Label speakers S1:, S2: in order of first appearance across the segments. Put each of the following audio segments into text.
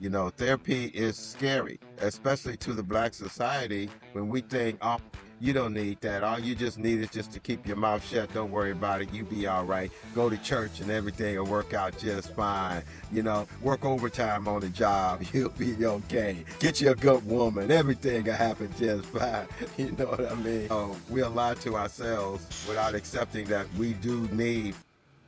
S1: You know, therapy is scary, especially to the Black society when we think, oh, you don't need that. All you just need is just to keep your mouth shut. Don't worry about it. You be all right. Go to church and everything will work out just fine. You know, work overtime on the job. You'll be okay. Get you a good woman. Everything will happen just fine. You know what I mean? We lie to ourselves without accepting that we do need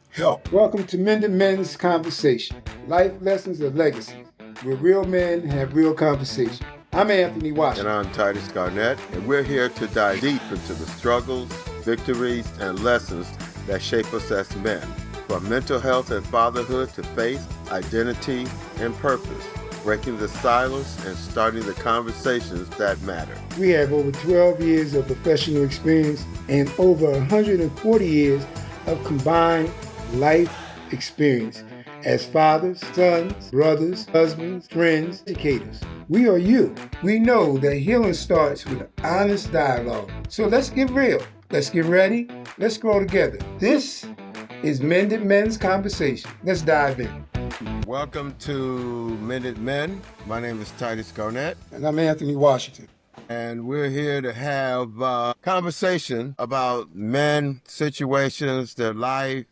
S1: help.
S2: Welcome to Mended Men's Conversation, life lessons of legacy, where real men have real conversation. I'm Anthony
S1: And
S2: Washington.
S1: I'm Titus Garnett, and we're here to dive deep into the struggles, victories, and lessons that shape us as men, from mental health and fatherhood to faith, identity, and purpose, breaking the silence and starting the conversations that matter.
S2: We have over 12 years of professional experience and over 140 years of combined life experience as fathers, sons, brothers, husbands, friends, educators. We are you. We know that healing starts with honest dialogue. So let's get real. Let's get ready. Let's grow together. This is Mended Men's Conversation. Let's dive in.
S1: Welcome to Mended Men. My name is Titus Garnett.
S2: And I'm Anthony Washington.
S1: And we're here to have a conversation about men, situations, their life,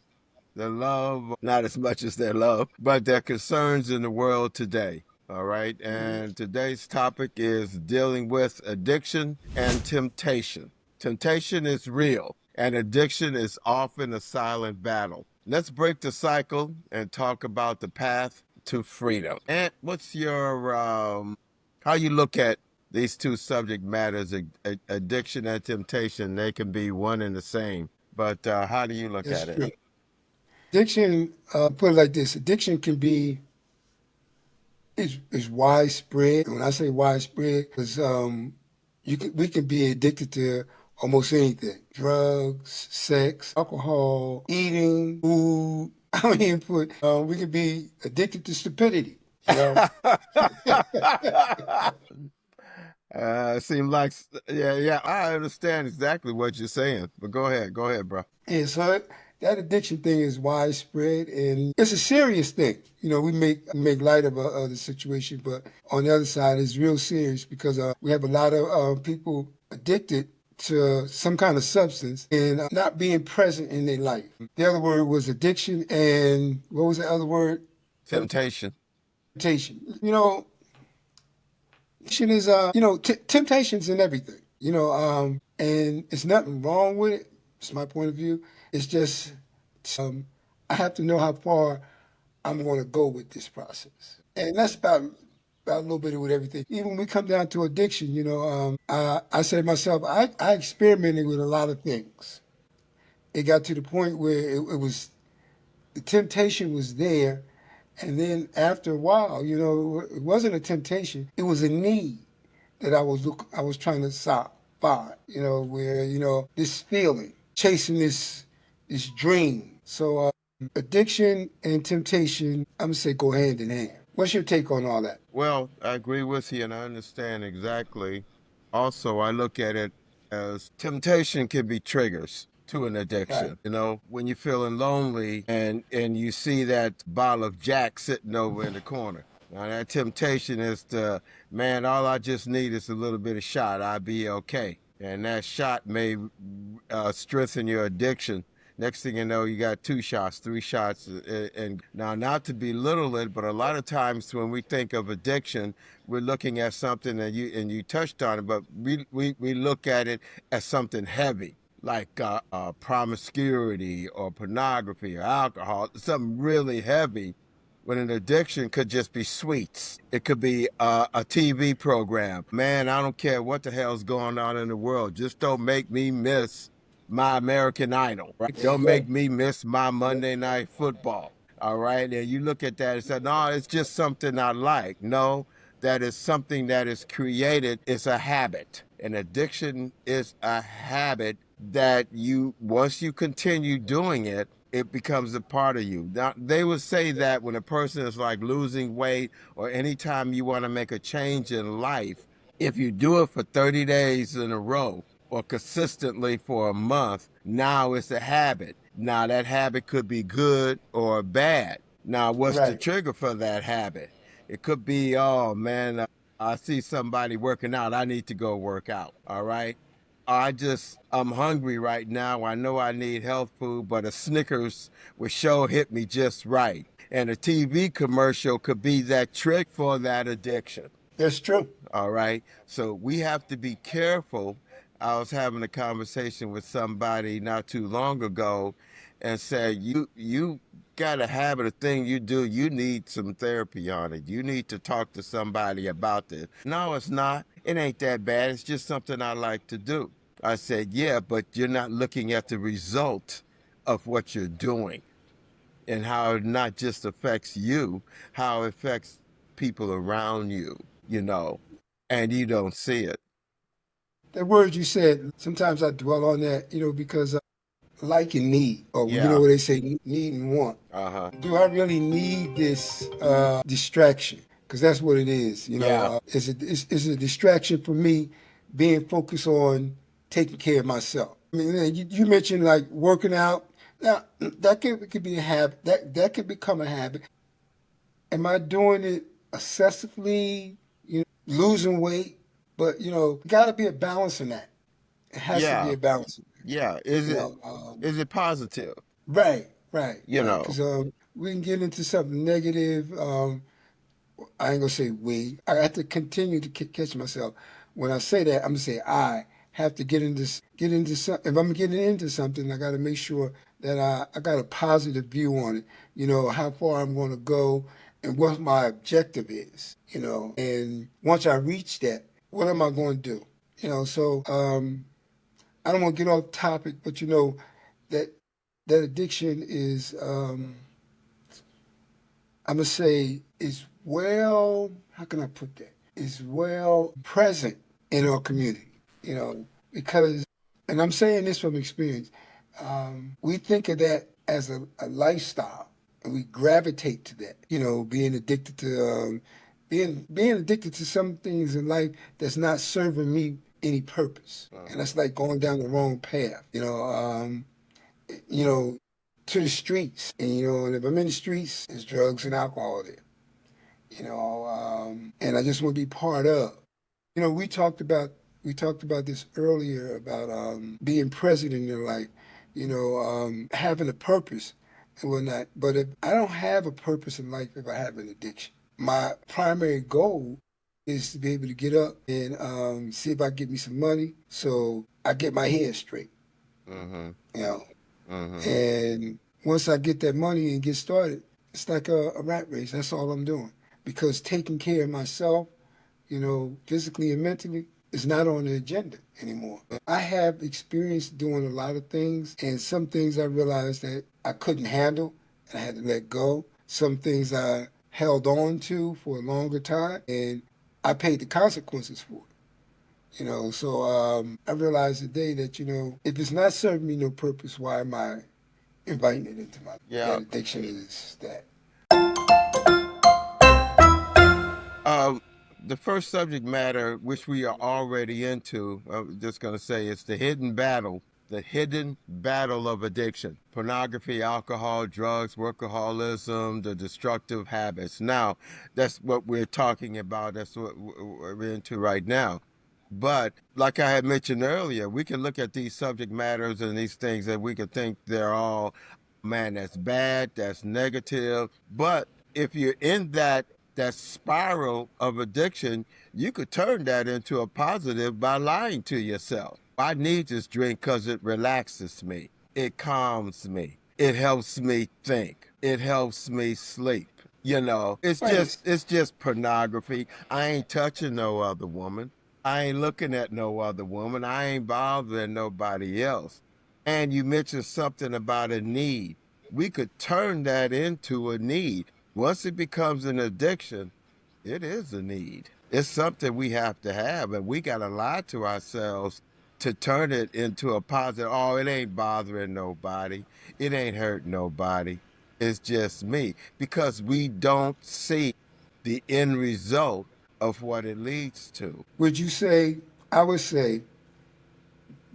S1: their love, not as much as their love, but their concerns in the world today. All right. And today's topic is dealing with addiction and temptation. Temptation is real, and addiction is often a silent battle. Let's break the cycle and talk about the path to freedom. And what's your, how you look at these two subject matters, addiction and temptation? They can be one and the same, but how do you look
S2: That's
S1: at it?
S2: true. Addiction, put it like this, addiction can be, is widespread. When I say widespread, because we can be addicted to almost anything. Drugs, sex, alcohol, eating, food. I mean, we can be addicted to stupidity. You know?
S1: Seem like, yeah, I understand exactly what you're saying, but go ahead, bro.
S2: And so that addiction thing is widespread, and it's a serious thing. You know, we make light of the situation, but on the other side, it's real serious because we have a lot of people addicted to some kind of substance and not being present in their life. The other word was addiction, and what was the other word?
S1: Temptation.
S2: Temptation. You know, addiction is temptation's in everything. You know, and it's nothing wrong with it. It's my point of view. It's just I have to know how far I'm going to go with this process, and that's about a little bit of with everything. Even when we come down to addiction, you know, I say to myself, I experimented with a lot of things. It got to the point where it was the temptation was there, and then after a while, you know, it wasn't a temptation; it was a need that I was trying to solve. You know, where this feeling, chasing this dream. So addiction and temptation, I'm gonna say go hand in hand. What's your take on all that?
S1: Well, I agree with you, and I understand exactly. Also, I look at it as temptation can be triggers to an
S2: Right.
S1: addiction. You know, when you're feeling lonely and you see that bottle of Jack sitting over in the corner. Now that temptation is man, all I just need is a little bit of shot. I'll be okay. And that shot may strengthen your addiction. Next thing you know, you got 2 shots, 3 shots. And now, not to belittle it, but a lot of times when we think of addiction, we're looking at something that you touched on it, but we look at it as something heavy, like promiscuity or pornography or alcohol, something really heavy. When an addiction could just be sweets. It could be a TV program. Man, I don't care what the hell's going on in the world. Just don't make me miss my American Idol, right? Don't make me miss my Monday Night Football, all right? And you look at that and say, no, it's just something I like. No, that is something that is created. It's a habit. An addiction is a habit that once you continue doing it, it becomes a part of you. Now, they would say that when a person is like losing weight or anytime you want to make a change in life, if you do it for 30 days in a row or consistently for a month, now it's a habit. Now, that habit could be good or bad. Now, what's the
S2: Right.
S1: trigger for that habit? It could be, oh man, I see somebody working out. I need to go work out. All right. I'm hungry right now. I know I need health food, but a Snickers with show hit me just right. And a TV commercial could be that trick for that addiction.
S2: That's true.
S1: All right. So we have to be careful. I was having a conversation with somebody not too long ago and said, you got a habit of thing you do, you need some therapy on it. You need to talk to somebody about this. No, it's not. It ain't that bad. It's just something I like to do. I said, yeah, but you're not looking at the result of what you're doing and how it not just affects you, how it affects people around you, you know, and you don't see it.
S2: That word you said, sometimes I dwell on that, because like and need, or
S1: Yeah.
S2: what they say, need and want.
S1: Uh-huh.
S2: Do I really need this distraction? Because that's what it is.
S1: Yeah.
S2: It's a distraction for me being focused on taking care of myself. I mean, you mentioned like working out. Now, that could be a habit. That could become a habit. Am I doing it excessively, losing weight? But, got to be a balance in that. It has to be
S1: Yeah.
S2: a balance.
S1: Yeah.
S2: You know, um,
S1: Is it positive?
S2: right, right,
S1: You
S2: right.
S1: know.
S2: Because we can get into something negative. I ain't gonna say we. I have to continue to catch myself. When I say that, I'm gonna say I have to get into something. If I'm getting into something, I got to make sure that I got a positive view on it. How far I'm going to go and what my objective is. And once I reach that, what am I going to do? So I don't want to get off topic, but that that addiction is. I'm gonna say is well. How can I put that? Is well present in our community. Because, and I'm saying this from experience. We think of that as a lifestyle, and we gravitate to that. Being addicted to being addicted to some things in life that's not serving me any purpose, and
S1: Uh-huh.
S2: that's like going down the wrong path. You know, to the streets. And if I'm in the streets, there's drugs and alcohol there. And I just want to be part of. We talked about this earlier about being present in your life. Having a purpose and whatnot. But if I don't have a purpose in life, if I have an addiction, my primary goal is to be able to get up and see if I can get me some money, so I get my head straight.
S1: Mm-hmm.
S2: You know,
S1: Mm-hmm.
S2: and once I get that money and get started, it's like a rat race. That's all I'm doing. Because taking care of myself, physically and mentally, is not on the agenda anymore. I have experience doing a lot of things, and some things I realized that I couldn't handle and I had to let go. Some things I held on to for a longer time, and I paid the consequences for it. So I realized today that if it's not serving me no purpose, why am I inviting it into my life?
S1: Yeah.
S2: That addiction is that.
S1: Um, the first subject matter, which we are already into, I'm just going to say it's the hidden battle of addiction, pornography, alcohol, drugs, workaholism, the destructive habits. Now, that's what we're talking about. That's what we're into right now. But like I had mentioned earlier, we can look at these subject matters and these things and we could think they're all, man, that's bad, that's negative. But if you're in that spiral of addiction, you could turn that into a positive by lying to yourself. I need this drink because it relaxes me. It calms me. It helps me think. It helps me sleep.
S2: Right.
S1: It's just pornography. I ain't touching no other woman. I ain't looking at no other woman. I ain't bothering nobody else. And you mentioned something about a need. We could turn that into a need. Once it becomes an addiction, it is a need. It's something we have to have, and we got to lie to ourselves to turn it into a positive. Oh, it ain't bothering nobody. It ain't hurt nobody. It's just me because we don't see the end result of what it leads to.
S2: Would you say? I would say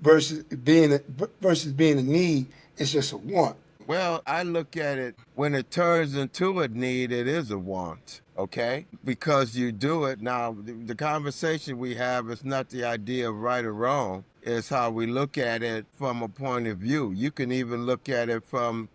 S2: versus being a need, it's just a want.
S1: Well, I look at it when it turns into a need, it is a want. Okay, because you do it. Now the conversation we have is not the idea of right or wrong, it's how we look at it from a point of view. You can even look at it from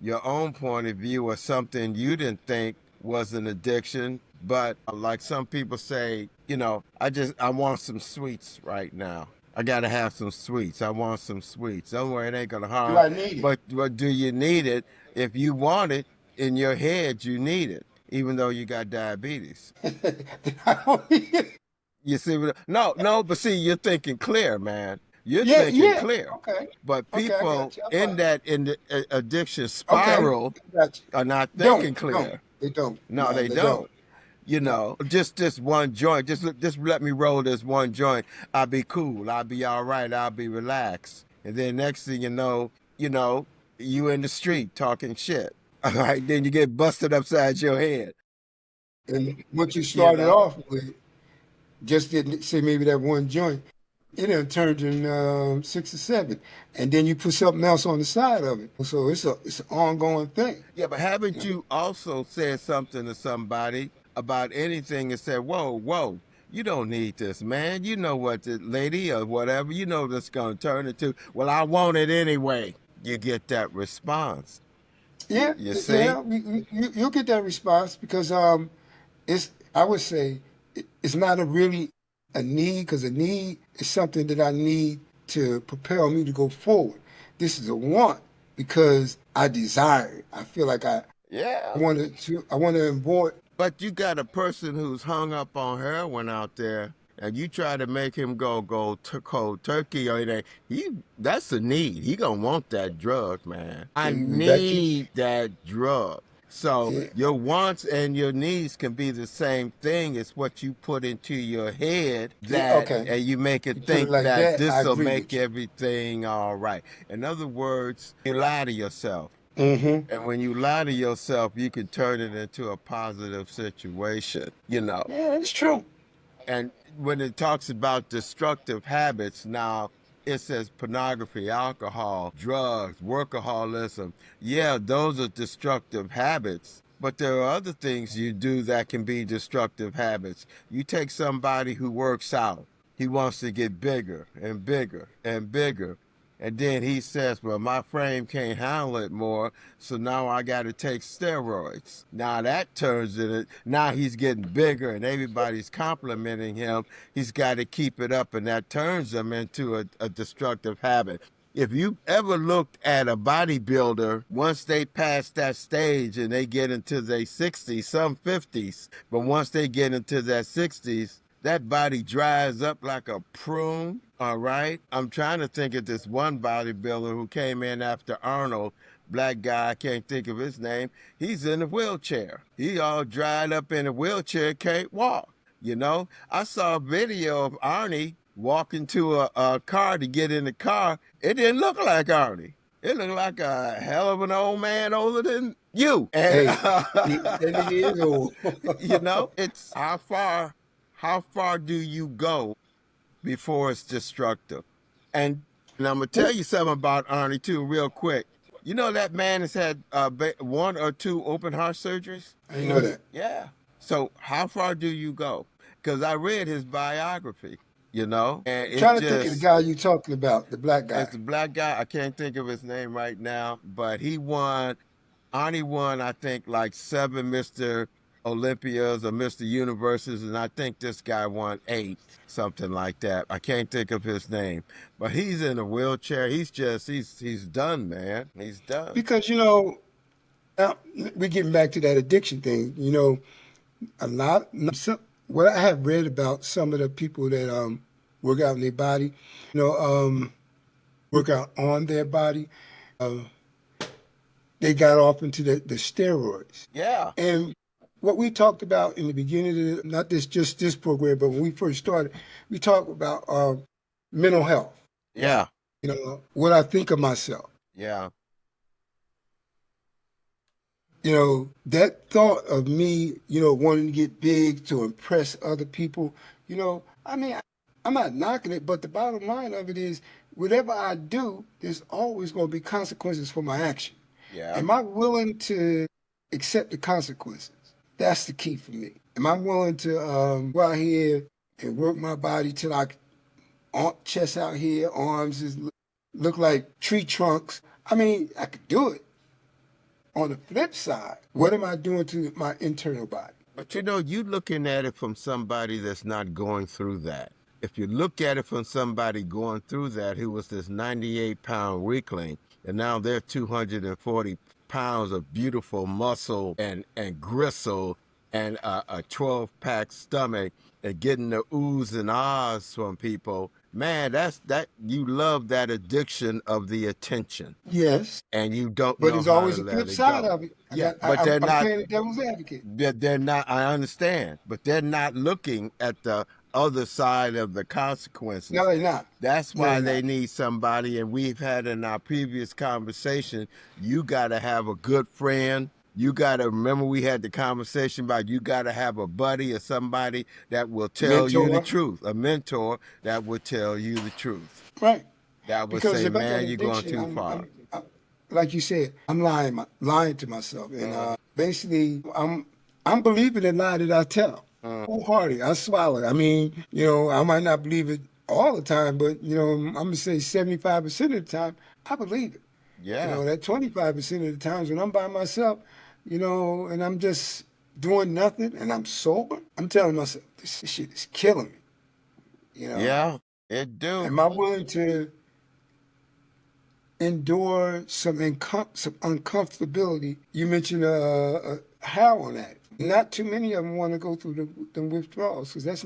S1: your own point of view, or something you didn't think was an addiction, but like some people say, I want some sweets right now. I gotta have some sweets. I want some sweets. Don't worry, it ain't gonna
S2: Do
S1: harm.
S2: I need it?
S1: But do you need it? If you want it in your head, you need it, even though you got diabetes.
S2: I don't need it.
S1: You see no, no, but see, you're thinking clear, man. You're
S2: Yeah,
S1: thinking
S2: yeah.
S1: clear.
S2: Okay.
S1: But
S2: Okay, I
S1: people
S2: got you. I
S1: in
S2: follow you.
S1: that in the addiction
S2: Okay,
S1: spiral
S2: I got you.
S1: are not thinking
S2: Don't.
S1: clear.
S2: They don't.
S1: No,
S2: No,
S1: they
S2: they don't.
S1: don't.
S2: No.
S1: Just this one joint. Just let me roll this one joint. I'll be cool. I'll be all right. I'll be relaxed. And then next thing you know, you in the street talking shit. All right. Then you get busted upside your head.
S2: And what you
S1: You
S2: started
S1: know.
S2: off with just didn't say maybe that one joint. It done turned in 6 or 7, and then you put something else on the side of it. So it's an ongoing thing.
S1: Yeah, but haven't you also said something to somebody about anything and said, "Whoa, whoa, you don't need this, man. You know what the lady or whatever, you know that's going to turn into. Well, I want it anyway." You get that response.
S2: Yeah,
S1: You see?
S2: yeah, you'll get that response because it's I would say it's not a really a need because a need is something that I need to propel me to go forward. This is a want because I desire it. I feel like
S1: Yeah.
S2: I want to avoid.
S1: But you got a person who's hung up on heroin out there, and you try to make him go cold turkey, or anything. That's a need. He gonna want that drug, man. I
S2: And we back to
S1: need that drug. So
S2: yeah,
S1: your wants and your needs can be the same thing. It's what you put into your head,
S2: yeah,
S1: that,
S2: okay.
S1: and you make it
S2: You put it
S1: think
S2: like
S1: that
S2: that, I
S1: this will
S2: agree
S1: make
S2: with you.
S1: everything all right. In other words, you lie to yourself.
S2: Mm-hmm.
S1: And when you lie to yourself, you can turn it into a positive situation.
S2: Yeah, it's true.
S1: And when it talks about destructive habits, now it says pornography, alcohol, drugs, workaholism. Yeah, those are destructive habits. But there are other things you do that can be destructive habits. You take somebody who works out, he wants to get bigger and bigger and bigger. And then he says, "Well, my frame can't handle it more, so now I got to take steroids." Now that turns it, now he's getting bigger and everybody's complimenting him. He's got to keep it up, and that turns him into a destructive habit. If you ever looked at a bodybuilder, once they pass that stage and they get into their 60s, some 50s, but once they get into their 60s, that body dries up like a prune. All right. I'm trying to think of this one bodybuilder who came in after Arnold, black guy, I can't think of his name. He's in a wheelchair. He all dried up in a wheelchair, can't walk. I saw a video of Arnie walking to a car to get in the car. It didn't look like Arnie. It looked like a hell of an old man older than you. And
S2: Hey, that nigga is old.
S1: it's how far do you go before it's destructive? And I'm gonna tell you something about Arnie too, real quick. You know that man has had one or two open heart surgeries.
S2: I didn't know that.
S1: Yeah. So how far do you go? Because I read his biography, and
S2: I'm
S1: it
S2: trying to think of the
S1: just
S2: guy you talking about, the black
S1: it's
S2: guy.
S1: the black guy. I can't think of his name right now, but he won. Arnie won, I think, like 7 Mr. Olympias or Mr. Universes, and I think this guy won 8, something like that. I can't think of his name, but he's in a wheelchair. He's done, man. He's done.
S2: Because now we're getting back to that addiction thing. A lot. What I have read about some of the people that work out in their body, work out on their body, they got off into the steroids.
S1: Yeah,
S2: And what we talked about in the beginning of not just this program, but when we first started, we talked about mental health.
S1: yeah,
S2: What I think of myself.
S1: yeah,
S2: That thought of me, wanting to get big to impress other people, I mean, I'm not knocking it, but the bottom line of it is whatever I do, there's always going to be consequences for my action.
S1: yeah.
S2: Am I willing to accept the consequences? That's the key for me. Am I willing to go out here and work my body till I chest out here, arms is look like tree trunks? I mean, I could do it. On the flip side, what am I doing to my internal body?
S1: But you know, you looking at it from somebody that's not going through that. If you look at it from somebody going through that, who was this 98-pound weakling, and now they're 240 pounds of beautiful muscle and gristle and a 12-pack stomach and getting the oohs and ahs from people, man, that you love that addiction of the attention,
S2: Yes,
S1: and you don't
S2: but
S1: know
S2: there's
S1: how to
S2: always a
S1: let
S2: flip
S1: it
S2: side
S1: go.
S2: of it.
S1: Yeah, but
S2: I'm
S1: they're not.
S2: playing the devil's advocate.
S1: They're not. I understand, but they're not looking at the other side of the
S2: No,
S1: consequences.
S2: they're not.
S1: That's
S2: No,
S1: why
S2: they're
S1: they
S2: not.
S1: need somebody. And we've had in our previous conversation, you got to have a good friend. You got to remember we had the conversation about you got to have a buddy or somebody that will tell you the
S2: Mentor,
S1: truth, a mentor that will tell you the truth.
S2: right?
S1: That would
S2: Because
S1: say,
S2: if I got
S1: man, you're going
S2: addiction,
S1: too far.
S2: like you said, I'm lying to myself, and basically, I'm believing the lie that I tell. Wholeheartedly, I swallow it. I mean, I might not believe it all the time, but I'm gonna say 75% of the time, I believe it.
S1: Yeah.
S2: That 25% of the times when I'm by myself, and I'm just doing nothing and I'm sober, I'm telling myself, this shit is killing me.
S1: Yeah, it do.
S2: Am I willing to endure some some uncomfortability? You mentioned how on that. Not too many of them want to go through the withdrawals because that's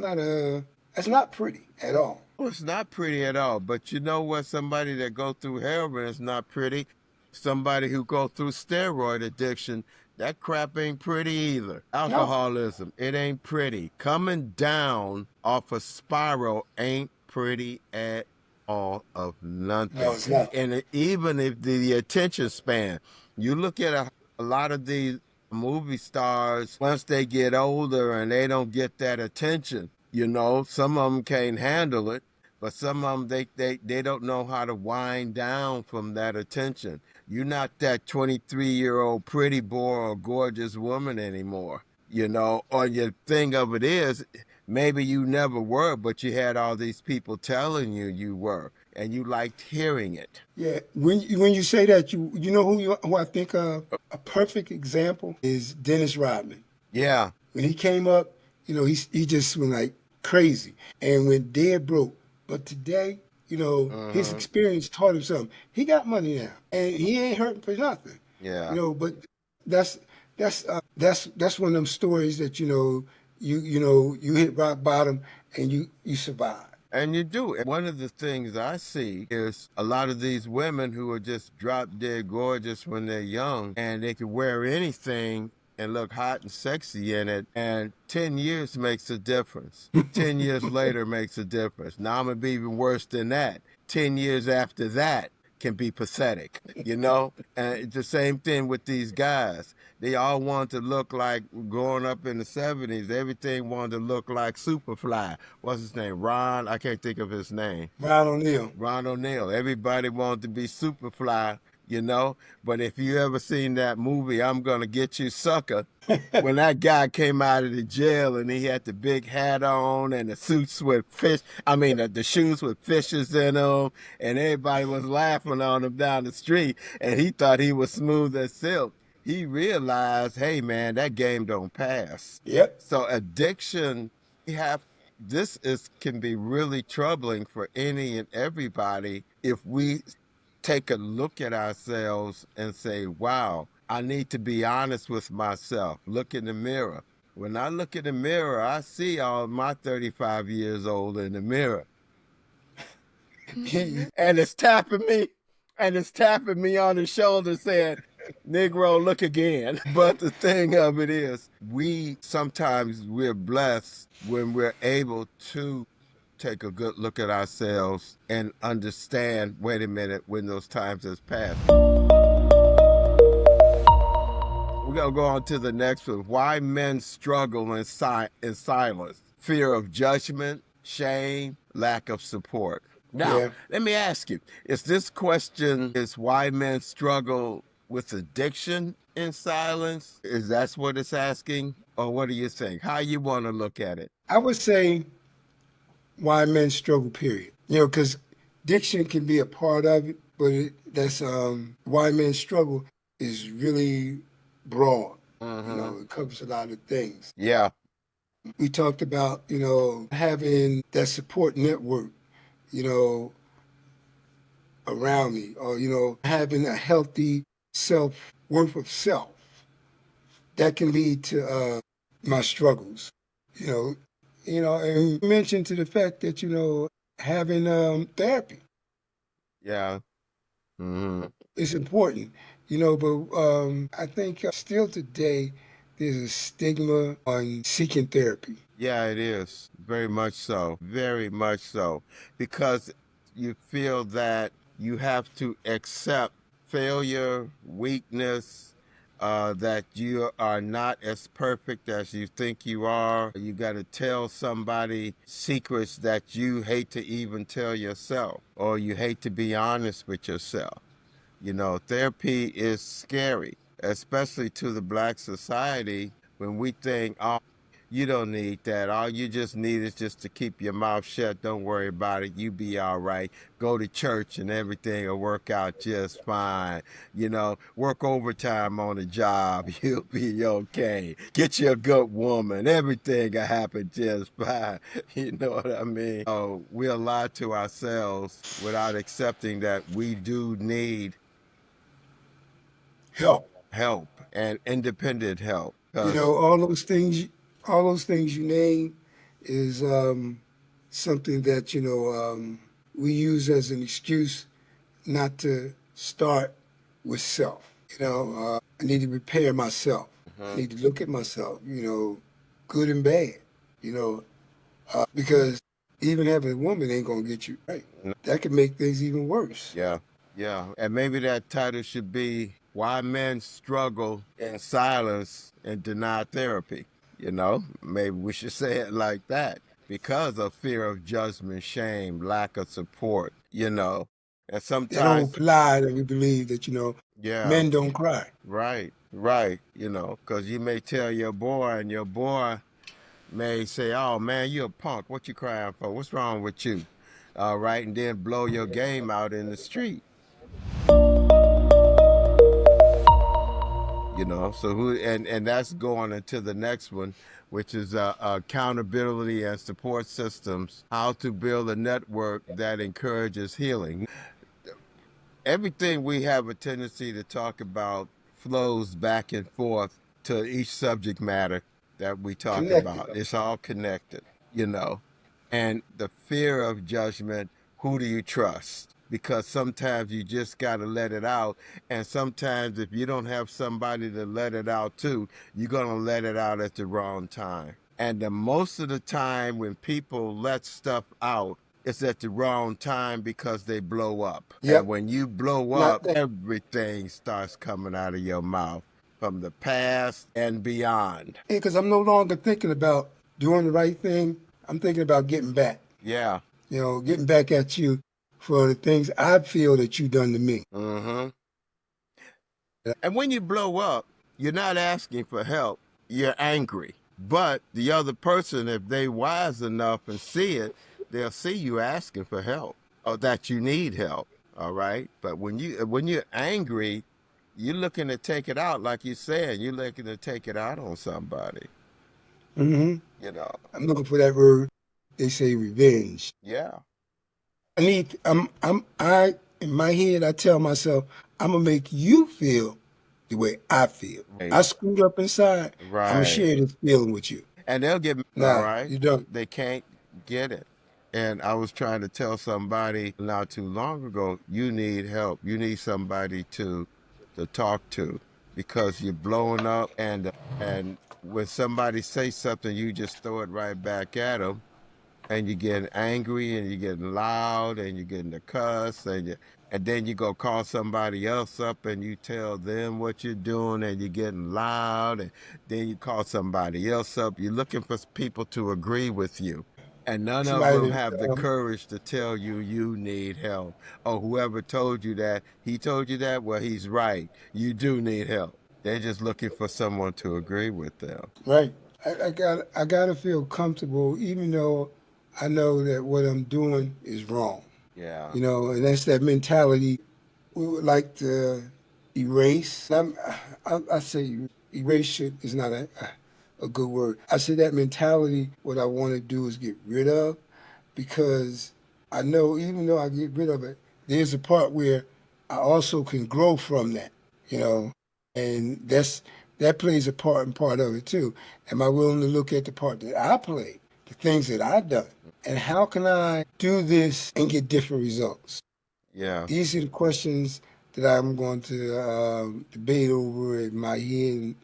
S2: not pretty at all.
S1: Well, it's not pretty at all. But you know what? Somebody that go through heroin is not pretty. Somebody who go through steroid addiction, that crap ain't pretty either.
S2: No,
S1: Alcoholism, it ain't pretty. Coming down off a spiral ain't pretty at all of
S2: no,
S1: nothing.
S2: it's not.
S1: And even if the attention span, you look at a lot of these movie stars, once they get older and they don't get that attention, some of them can't handle it, but some of them they don't know how to wind down from that attention. You're not that 23-year-old pretty boy or gorgeous woman anymore, or your thing of it is maybe you never were, but you had all these people telling you you were, and you liked hearing it.
S2: Yeah, when you say that, you know who I think a perfect example is Dennis Rodman.
S1: Yeah.
S2: When he came up, he just went like crazy and went dead broke. But today, his
S1: Uh-huh.
S2: experience taught him something. He got money now, and he ain't hurting for nothing.
S1: Yeah.
S2: But that's that's one of them stories that you hit rock bottom and you survive.
S1: And you do. And one of the things I see is a lot of these women who are just drop dead gorgeous when they're young and they can wear anything and look hot and sexy in it. And 10 years makes a difference. 10 years later makes a difference. Now I'm going to be even worse than that. 10 years after that can be pathetic, And it's the same thing with these guys. They all want to look like growing up in the 70s. Everything wanted to look like Superfly. What's his name? Ron. I can't think of his name.
S2: Ron O'Neal.
S1: Ron O'Neal. Everybody wanted to be Superfly, But if you ever seen that movie, I'm Gonna Get You Sucker, when that guy came out of the jail and he had the big hat on and the suits with the shoes with fishes in them, and everybody was laughing on him down the street, and he thought he was smooth as silk. He realized, hey man, that game don't pass.
S2: Yep.
S1: So addiction, this can be really troubling for any and everybody if we take a look at ourselves and say, wow, I need to be honest with myself. Look in the mirror. When I look in the mirror, I see all my 35 years old in the mirror. And it's tapping me. And it's tapping me on the shoulder saying, Negro, look again. But the thing of it is, we're blessed when we're able to take a good look at ourselves and understand, wait a minute, when those times has passed. We're going to go on to the next one. Why men struggle in silence. Fear of judgment, shame, lack of support. Now,
S2: Yeah.
S1: let me ask you, is why men struggle with addiction, in silence? Is that what it's asking? Or what do you think? How you want to look at it?
S2: I would say why men struggle, period. Because diction can be a part of it, but that's why men struggle is really broad.
S1: Mm-hmm.
S2: It covers a lot of things.
S1: Yeah.
S2: We talked about, having that support network, you know, around me, or, having a healthy self worth of self. That can lead to my struggles, you know, and mention to the fact that, having therapy
S1: Yeah. Mm-hmm.
S2: is important, but I think still today there's a stigma on seeking therapy.
S1: Yeah, it is. Very much so. Very much so. Because you feel that you have to accept failure, weakness, that you are not as perfect as you think you are. You got to tell somebody secrets that you hate to even tell yourself, or you hate to be honest with yourself. Therapy is scary, especially to the Black society when we think, oh, you don't need that. All you just need is just to keep your mouth shut. Don't worry about it. You be all right. Go to church and everything will work out just fine. Work overtime on the job. You'll be okay. Get you a good woman. Everything will happen just fine. You know what I mean? Oh, we'll lie to ourselves without accepting that we do need
S2: Help,
S1: help and independent help.
S2: you
S1: Because
S2: know, all those things you name is something that we use as an excuse not to start with self. I need to repair myself. I need to look at myself, good and bad, you know, because even having a woman ain't gonna get you right. That could make things even worse.
S1: yeah, yeah. And maybe that title should be Why Men Struggle in Silence and Deny Therapy. Maybe we should say it like that because of fear of judgment, shame, lack of support, And
S2: That old
S1: sometimes,
S2: lie that we believe that
S1: yeah,
S2: men don't cry.
S1: right, right, because you may tell your boy and your boy may say, "Oh man, you a punk. What you crying for? What's wrong with you?" All right, and then blow your game out in the street. So who and that's going into the next one, which is accountability and support systems. How to build a network that encourages healing. Everything we have a tendency to talk about flows back and forth to each subject matter that we talk
S2: Connected.
S1: about. It's all connected, you know. And the fear of judgment, who do you trust? Because sometimes you just got to let it out. And sometimes if you don't have somebody to let it out to, you're going to let it out at the wrong time. And the most of the time when people let stuff out, it's at the wrong time because they blow up. And
S2: Yep.
S1: when you blow
S2: Not
S1: up,
S2: that.
S1: everything starts coming out of your mouth from the past and beyond.
S2: Because I'm no longer thinking about doing the right thing. I'm thinking about getting back.
S1: Yeah.
S2: Getting back at you for the things I feel that you done to me.
S1: Mm-hmm. And when you blow up, you're not asking for help. You're angry. But the other person, if they wise enough and see it, they'll see you asking for help or that you need help. All right. But when you're angry, you're looking to take it out, like you said. You're looking to take it out on somebody.
S2: Hmm.
S1: You know.
S2: I'm looking for that word. They say revenge.
S1: Yeah.
S2: In my head, I tell myself, I'm gonna make you feel the way I feel.
S1: Right.
S2: I screwed up inside. I'm gonna
S1: Right.
S2: share this feeling with you.
S1: And they'll get all
S2: Nah,
S1: right.
S2: you don't.
S1: They can't get it. And I was trying to tell somebody not too long ago, you need help. You need somebody to talk to because you're blowing up and when somebody says something, you just throw it right back at them and you're getting angry and you're getting loud and you're getting the cuss and then you go call somebody else up and you tell them what you're doing and you're getting loud and then you call somebody else up. You're looking for people to agree with you. And none of
S2: Somebody
S1: them
S2: that
S1: have the courage to tell you you need help. Or whoever told you that, he told you that, well, he's right. You do need help. They're just looking for someone to agree with them.
S2: Right. I gotta feel comfortable, even though I know that what I'm doing is wrong.
S1: Yeah.
S2: You know, and that's that mentality we would like to erase. I say erase is not a good word. I say that mentality, what I want to do is get rid of, because I know even though I get rid of it, there's a part where I also can grow from that, you know, and that plays a part and part of it too. Am I willing to look at the part that I played, the things that I've done, and how can I do this and get different results?
S1: Yeah.
S2: These are the questions that I'm going to debate over in my head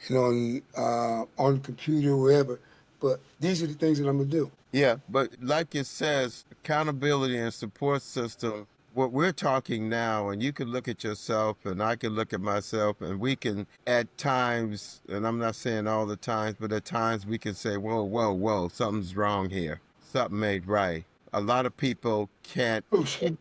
S2: and on the computer, wherever. But these are the things that I'm gonna do.
S1: Yeah, but like it says, accountability and support system, what we're talking now, and you can look at yourself and I can look at myself, and we can at times, and I'm not saying all the times, but at times we can say, whoa, whoa, whoa, something's wrong here. Something ain't right. A lot of people can't,
S2: Oh, shit.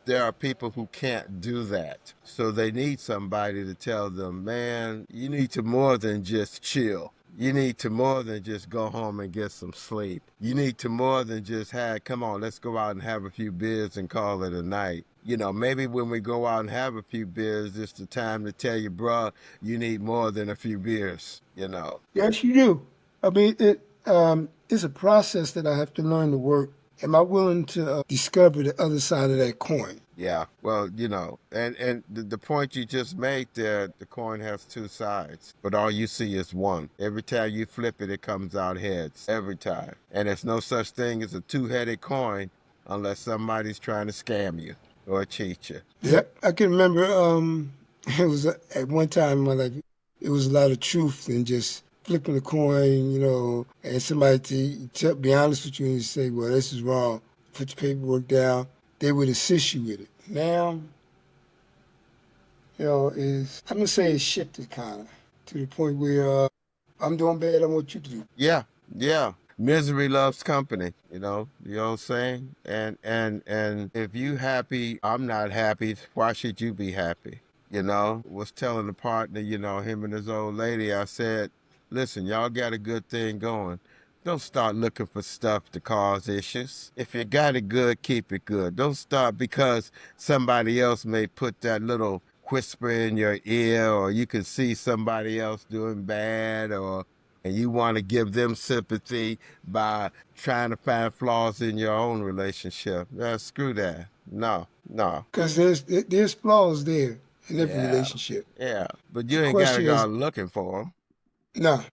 S1: there are people who can't do that. So they need somebody to tell them, man, you need to more than just chill. You need to more than just go home and get some sleep. You need to more than just have, come on, let's go out and have a few beers and call it a night. You know, maybe when we go out and have a few beers, it's the time to tell you, bruh, you need more than a few beers, you know.
S2: Yes, you do. I mean, it's a process that I have to learn to work. Am I willing to discover the other side of that coin?
S1: Yeah, well, you know, and the point you just made there, the coin has two sides, but all you see is one. Every time you flip it, it comes out heads every time, and there's no such thing as a two-headed coin unless somebody's trying to scam you or cheat you.
S2: Yep, I can remember. It was at one time in my life. It was a lot of truth than just flipping a coin, you know, and somebody to be honest with you and say, "Well, this is wrong. Put your paperwork down." They would assist you with it. Now, you know, is I'm gonna say it's shifted kind of to the point where I'm doing bad. I want you to do.
S1: Yeah, yeah. Misery loves company, you know what I'm saying? And if you happy, I'm not happy, why should you be happy? You know, was telling the partner, him and his old lady, I said, listen, y'all got a good thing going. Don't start looking for stuff to cause issues. If you got it good, keep it good. Don't start because somebody else may put that little whisper in your ear, or you can see somebody else doing bad, or and you want to give them sympathy by trying to find flaws in your own relationship. Screw that. No, no.
S2: Because there's flaws there in every
S1: Yeah,
S2: relationship.
S1: yeah. But
S2: The
S1: you ain't got to
S2: question
S1: go
S2: is,
S1: out looking for them,
S2: no,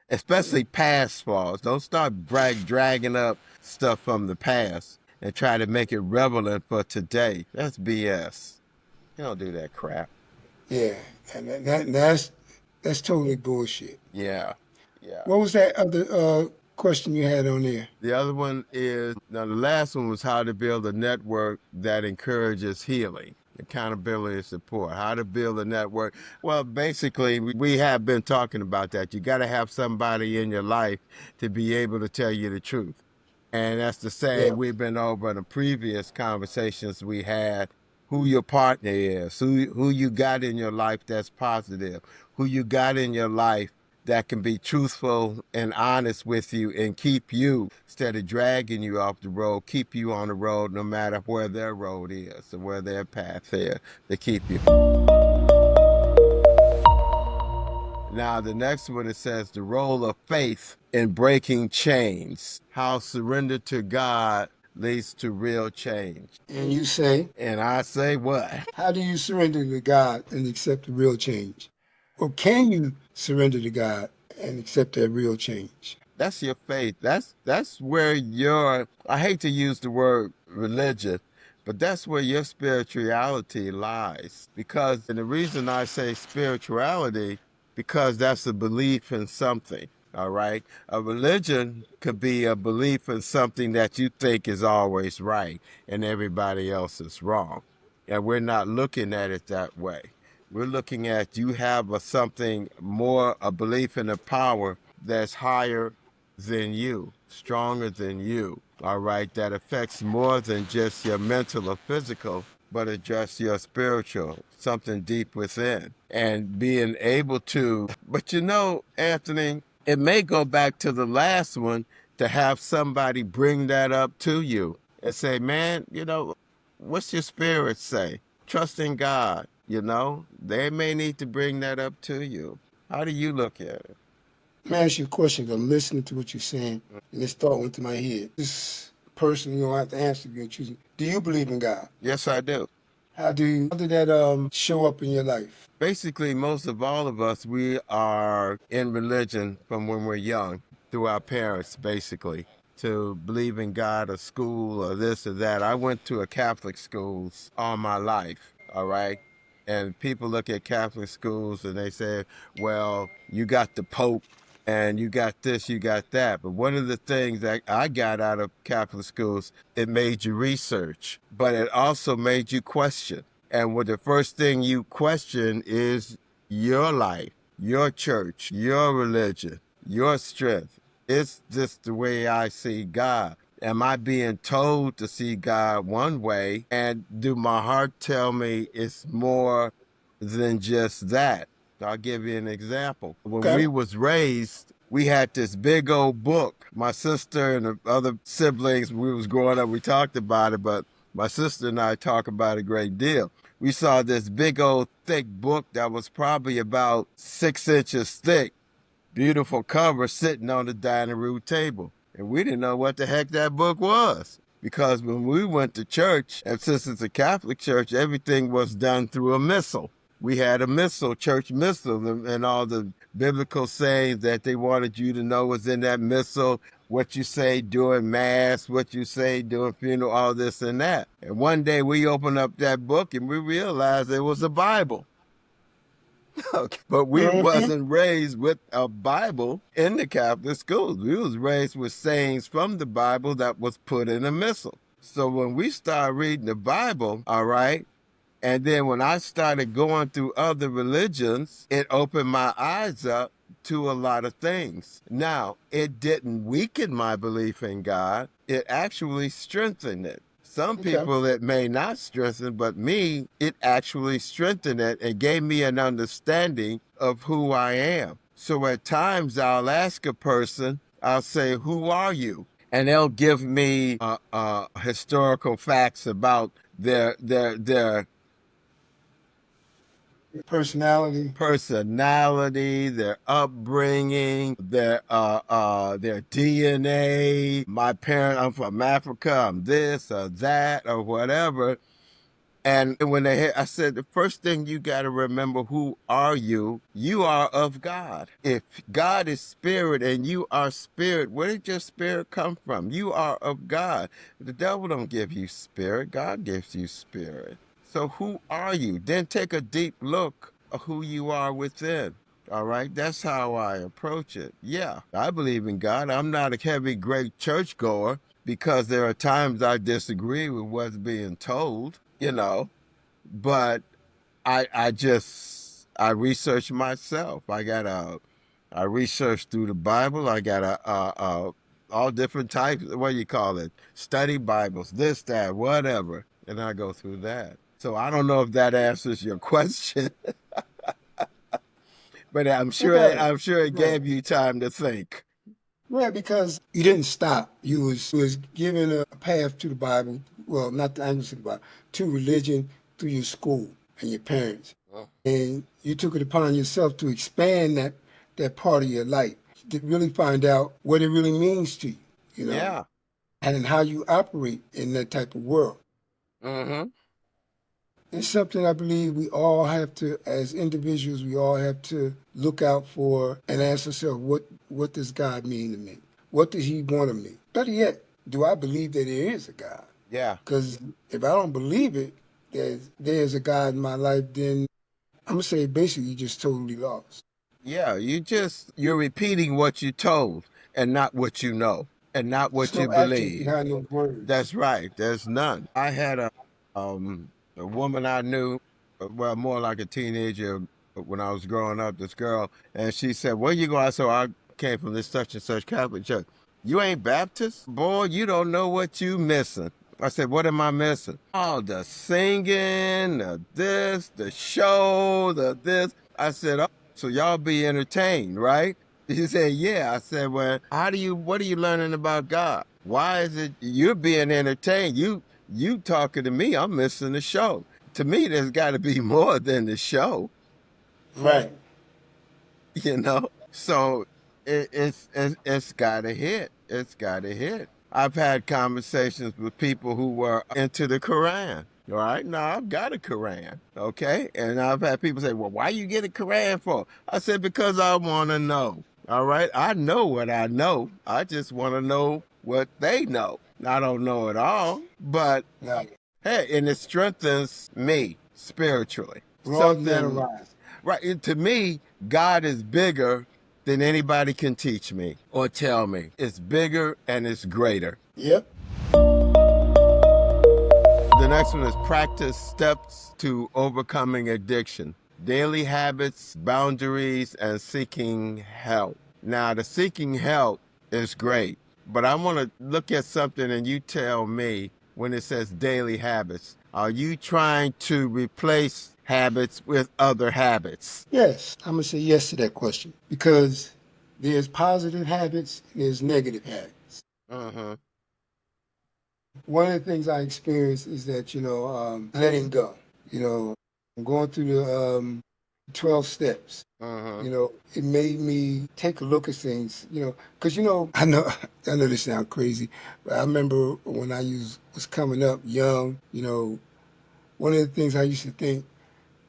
S1: especially past flaws. Don't start dragging up stuff from the past and try to make it relevant for today. That's BS. You don't do that crap.
S2: yeah, and that's totally bullshit.
S1: Yeah, yeah.
S2: What was that other question you had on there?
S1: The other one is, now the last one was how to build a network that encourages healing, accountability and support. How to build a network. Well, basically, we have been talking about that. You got to have somebody in your life to be able to tell you the truth. And that's the
S2: Yeah,
S1: same we've been over in the previous conversations we had. Who your partner is, who you got in your life that's positive, who you got in your life that can be truthful and honest with you and keep you, instead of dragging you off the road, keep you on the road no matter where their road is or where their path is, to keep you. Now, the next one, it says the role of faith in breaking chains, how surrender to God leads to real change.
S2: and you say,
S1: And I say what?
S2: how do you surrender to God and accept the real change? Or can you surrender to God and accept that real change?
S1: That's your faith. That's where your, I hate to use the word religion, but that's where your spirituality lies. Because, and the reason I say spirituality, because that's a belief in something. All right. A religion could be a belief in something that you think is always right and everybody else is wrong. And we're not looking at it that way. We're looking at, you have a something more, a belief in a power that's higher than you, stronger than you, all right, that affects more than just your mental or physical. but address your spiritual, something deep within, and being able to. But you know, Anthony, it may go back to the last one to have somebody bring that up to you and say, man, you know, what's your spirit say? Trust in God, you know? They may need to bring that up to you. How do you look at it?
S2: Let me ask you a question. I'm listening to what you're saying, and this thought went to my head. This person, you don't have to answer. You're choosing. Do you believe in God?
S1: Yes, I do.
S2: How did that show up in your life?
S1: Basically, most of all of us, we are in religion from when we're young through our parents, basically, to believe in God or school or this or that. I went to a Catholic schools all my life, all right? And people look at Catholic schools and they say, well, you got the Pope and you got this, you got that. But one of the things that I got out of Catholic schools, it made you research, but it also made you question. And what the first thing you question is your life, your church, your religion, your strength. It's just the way I see God. Am I being told to see God one way? And do my heart tell me it's more than just that? I'll give you an example. When
S2: Okay.
S1: we was raised, we had this big old book. My sister and the other siblings, we was growing up, we talked about it, but my sister and I talk about it a great deal. We saw this big old thick book that was probably about 6 inches thick, beautiful cover sitting on the dining room table. And we didn't know what the heck that book was. Because when we went to church, and since it's a Catholic church, everything was done through a missal. We had a missal, church missal, and all the biblical sayings that they wanted you to know was in that missal, what you say during mass, what you say during funeral, all this and that. And one day we opened up that book and we realized it was a Bible. Okay. But we
S2: Mm-hmm.
S1: wasn't raised with a Bible in the Catholic schools. We was raised with sayings from the Bible that was put in a missal. So when we started reading the Bible, all right, and then when I started going through other religions, it opened my eyes up to a lot of things. Now, it didn't weaken my belief in God, it actually strengthened it. Some
S2: Okay.
S1: people it may not strengthen, but me, it actually strengthened it and gave me an understanding of who I am. So at times I'll ask a person, I'll say, who are you? And they'll give me historical facts about their
S2: Personality.
S1: personality, their upbringing, their DNA. My parent, I'm from Africa, I'm this or that or whatever. And when they hit, I said, the first thing you got to remember, who are you? You are of God. If God is spirit and you are spirit, where did your spirit come from? You are of God. The devil don't give you spirit. God gives you spirit. So who are you? Then take a deep look of who you are within. All right, that's how I approach it. Yeah, I believe in God. I'm not a heavy, great churchgoer because there are times I disagree with what's being told, you know, but I research myself. I research through the Bible. I got all different types, what do you call it? Study Bibles, this, that, whatever. And I go through that. So I don't know if that answers your question, but
S2: It does.
S1: I'm sure it
S2: Yeah.
S1: gave you time to think.
S2: Yeah, because you didn't stop. You was given a path to the Bible. Well, not the Bible, to religion through your school and your parents, and you took it upon yourself to expand that part of your life to really find out what it really means to you. You know,
S1: Yeah.
S2: and how you operate in that type of world.
S1: Mm-hmm.
S2: It's something I believe we all have to, as individuals, we all have to look out for and ask ourselves, what does God mean to me? What does He want of me? Better yet, do I believe that there is a God?
S1: Yeah.
S2: Because if I don't believe it, there's a God in my life, then I'm gonna say basically you just totally lost.
S1: Yeah. You're repeating what you told and not what you know and not
S2: There's
S1: what you
S2: no action
S1: believe.
S2: behind those words.
S1: That's right. There's none. I had a woman I knew, well, more like a teenager when I was growing up, this girl, and she said, where you going? So I came from this such and such Catholic church. You ain't Baptist? Boy, you don't know what you missing. I said, what am I missing? Oh, the singing, the this, the show, the this. I said, oh, so y'all be entertained, right? He said, yeah. I said, well, what are you learning about God? Why is it you're being entertained? You talking to me, I'm missing the show. To me, there's got to be more than the show,
S2: Right.
S1: you know? So it's got to hit. It's got to hit. I've had conversations with people who were into the Quran. All right, now I've got a Quran, okay? And I've had people say, well, why you get a Quran for? I said, because I want to know. All right, I know what I know. I just want to know what they know. I don't know it all, but
S2: Now,
S1: hey, and it strengthens me spiritually.
S2: broaden that
S1: Something,
S2: horizon.
S1: right? To me, God is bigger than anybody can teach me or tell me. It's bigger and it's greater.
S2: Yep.
S1: The next one is practice steps to overcoming addiction, daily habits, boundaries, and seeking help. Now, the seeking help is great, but I want to look at something and you tell me when it says daily habits. Are you trying to replace habits with other habits?
S2: Yes, I'm gonna say yes to that question because there's positive habits and there's negative habits.
S1: Mm-hmm.
S2: One of the things I experienced is that letting go. I'm going through the 12 steps.
S1: Mm-hmm.
S2: It made me take a look at things. Because I know this sounds crazy, but I remember when was coming up young. One of the things I used to think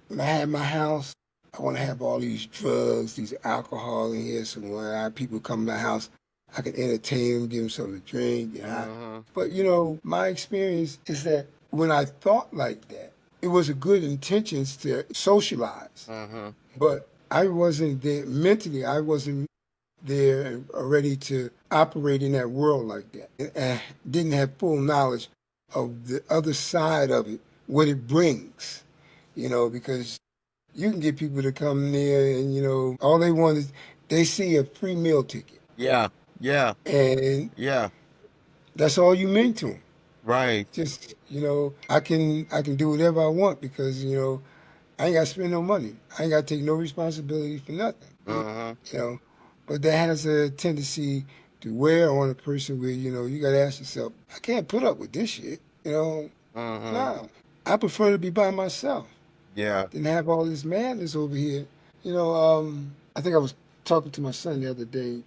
S2: when I had my house, I want to have all these drugs, these alcohol in here. So when I have people come to my house, I can entertain them, give them something to drink.
S1: Mm-hmm.
S2: But my experience is that when I thought like that, it was a good intentions to socialize,
S1: Mm-hmm.
S2: but I wasn't there mentally. I wasn't there and ready to operate in that world like that, and didn't have full knowledge of the other side of it, what it brings. Because you can get people to come there and all they want is they see a free meal ticket,
S1: Yeah. Yeah.
S2: and
S1: Yeah.
S2: that's all you mean to them.
S1: Right.
S2: Just I can do whatever I want because I ain't got to spend no money. I ain't got to take no responsibility for nothing.
S1: Mm-hmm.
S2: You know, but that has a tendency to wear on a person where you got to ask yourself, I can't put up with this shit.
S1: Mm-hmm.
S2: No, I prefer to be by myself
S1: Yeah.
S2: than have all this madness over here. I think I was talking to my son the other day,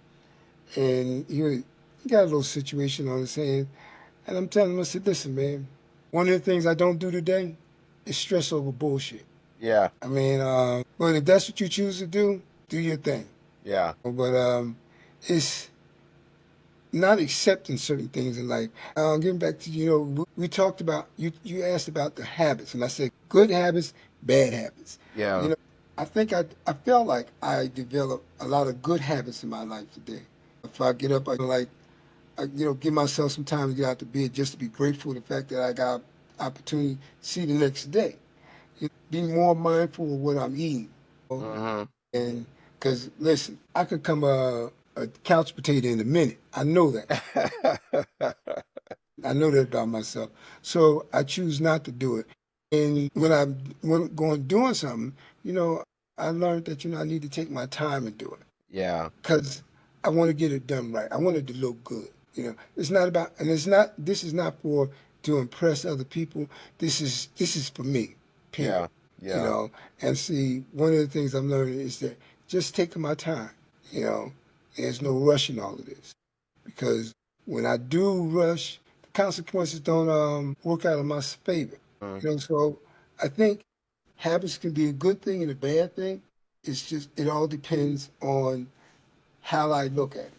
S2: and he got a little situation on his hand, and I'm telling him, I said, listen, man, one of the things I don't do today is stress over bullshit.
S1: Yeah.
S2: I mean, but if that's what you choose to do your thing.
S1: Yeah.
S2: But it's not accepting certain things in life. Getting back to we talked about you asked about the habits, and I said good habits, bad habits.
S1: Yeah.
S2: I think I felt like I developed a lot of good habits in my life today. If I get up, give myself some time to get out the bed just to be grateful for the fact that I got opportunity to see the next day. Be more mindful of what I'm eating.
S1: Mm-hmm.
S2: And because listen, I could come a couch potato in a minute. I know that. I know that about myself. So I choose not to do it. And when going doing something, I learned that I need to take my time and do it
S1: Yeah.
S2: because I want to get it done right. I want it to look good. It's not about, and it's not. This is not for to impress other people. This is for me. Period.
S1: Yeah. Yeah.
S2: And see, one of the things I'm learning is that just taking my time. There's no rush in all of this because when I do rush, the consequences don't work out in my favor. So I think habits can be a good thing and a bad thing. It's just it all depends on how I look at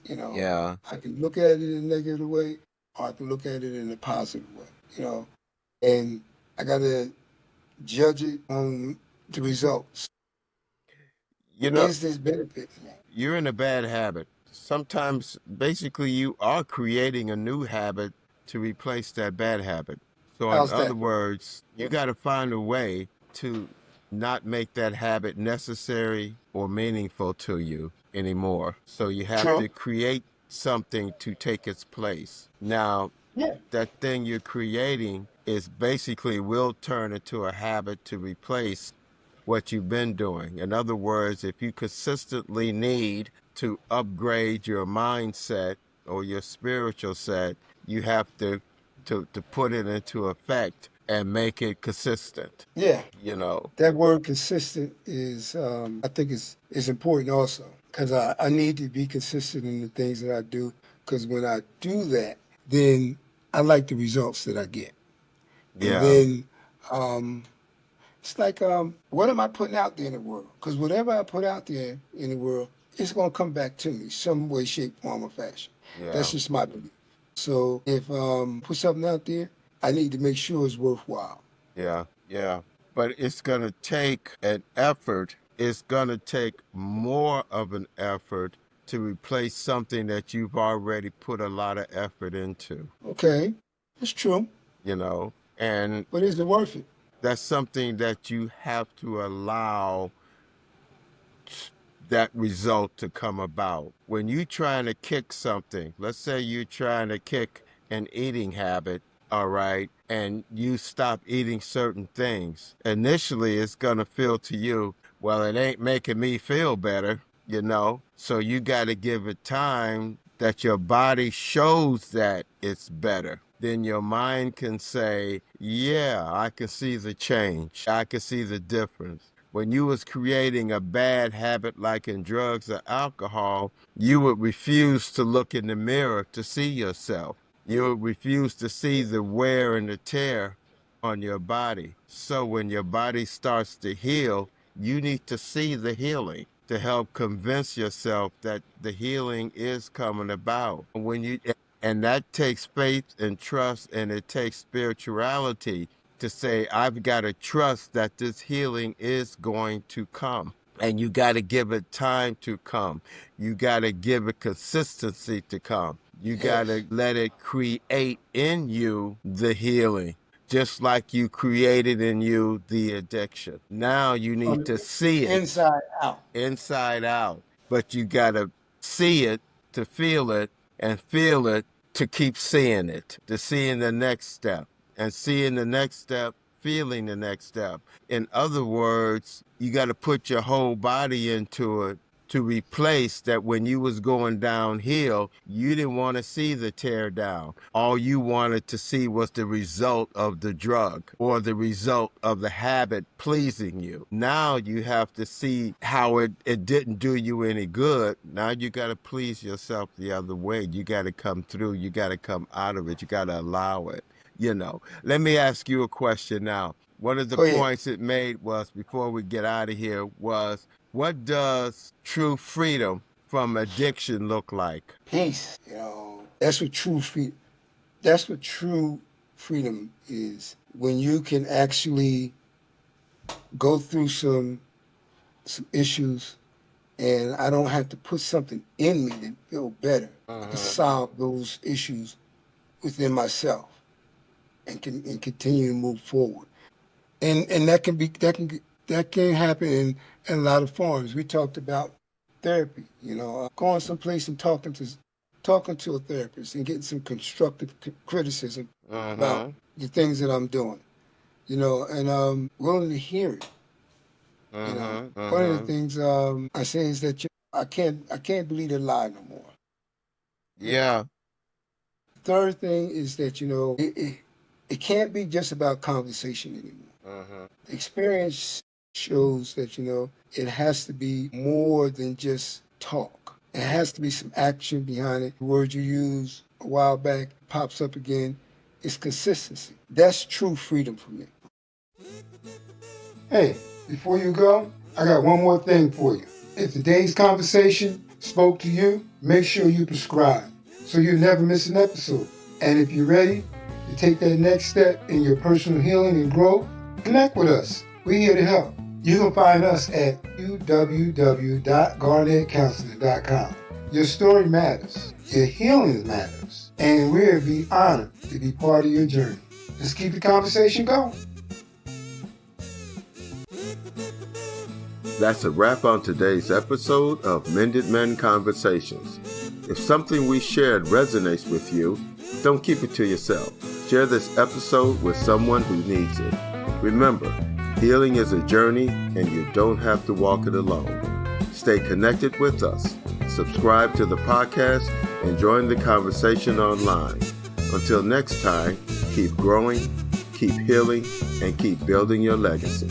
S2: it.
S1: Yeah.
S2: I can look at it in a negative way, or I can look at it in a positive way. And I gotta judge it on the results.
S1: You know,
S2: Is this benefiting me?
S1: you're in a bad habit. Sometimes, basically, you are creating a new habit to replace that bad habit. So, in
S2: How's
S1: other
S2: that?
S1: words, you got to find a way to not make that habit necessary or meaningful to you anymore. So, you have
S2: True.
S1: to create something to take its place. Now,
S2: Yeah.
S1: that thing you're creating is basically will turn into a habit to replace what you've been doing. In other words, if you consistently need to upgrade your mindset or your spiritual set, you have to put it into effect and make it consistent,
S2: Yeah.
S1: you know.
S2: That word consistent is, I think, is important also because I need to be consistent in the things that I do. Because when I do that, then I like the results that I get. And
S1: Yeah.
S2: then um, it's like, what am I putting out there in the world? Because whatever I put out there in the world, it's going to come back to me some way, shape, form, or fashion.
S1: Yeah.
S2: That's just my belief. So if put something out there, I need to make sure it's worthwhile.
S1: Yeah. Yeah. But it's going to take an effort. It's going to take more of an effort to replace something that you've already put a lot of effort into,
S2: Okay, that's true.
S1: you know. And
S2: But is it worth it?
S1: that's something that you have to allow that result to come about. When you're trying to kick something, let's say you're trying to kick an eating habit, all right, and you stop eating certain things, initially it's going to feel to you, well, it ain't making me feel better, you know? So you got to give it time that your body shows that it's better. Then your mind can say, yeah, I can see the change. I can see the difference. When you was creating a bad habit like in drugs or alcohol, you would refuse to look in the mirror to see yourself. You would refuse to see the wear and the tear on your body. So when your body starts to heal, you need to see the healing to help convince yourself that the healing is coming about. And that takes faith and trust, and it takes spirituality to say, I've got to trust that this healing is going to come. And you got to give it time to come. You got to give it consistency to come. You got
S2: Yes.
S1: to let it create in you the healing, just like you created in you the addiction. Now you
S2: From
S1: need to
S2: the
S1: see it
S2: inside out.
S1: inside out, but you got to see it to feel it and feel it to keep seeing it, to seeing the next step and seeing the next step, feeling the next step. In other words, you got to put your whole body into it to replace that. When you was going downhill, you didn't want to see the tear down. All you wanted to see was the result of the drug or the result of the habit pleasing you. Now you have to see how it didn't do you any good. Now you got to please yourself the other way. You got to come through. You got to come out of it. You got to allow it. Let me ask you a question now. One of the
S2: Go ahead.
S1: points it made was, before we get out of here, was, what does true freedom from addiction look like?
S2: Peace. That's what true freedom. That's what true freedom is. When you can actually go through some issues, and I don't have to put something in me to feel better. I can
S1: Uh-huh.
S2: solve those issues within myself and continue to move forward. And that can happen in a lot of forms. We talked about therapy, going someplace and talking to a therapist and getting some constructive criticism about
S1: Uh-huh.
S2: the things that I'm doing, and willing to hear it.
S1: Uh-huh.
S2: One of the
S1: Uh-huh.
S2: things I say is that I can't believe a lie no more.
S1: Yeah.
S2: Third thing is that it can't be just about conversation anymore.
S1: Uh-huh.
S2: Experience shows that it has to be more than just talk. It has to be some action behind it. The word you used a while back pops up again. It's consistency. That's true freedom for me. Hey, before you go, I got one more thing for you. If today's conversation spoke to you, make sure you subscribe so you never miss an episode. And if you're ready to take that next step in your personal healing and growth, connect with us. We're here to help. You can find us at www.garnetcounseling.com. Your story matters. Your healing matters. And we'll be honored to be part of your journey. Let's keep the conversation going.
S1: That's a wrap on today's episode of Mended Men Conversations. If something we shared resonates with you, don't keep it to yourself. Share this episode with someone who needs it. Remember, healing is a journey and you don't have to walk it alone. Stay connected with us. Subscribe to the podcast and join the conversation online. Until next time, keep growing, keep healing, and keep building your legacy.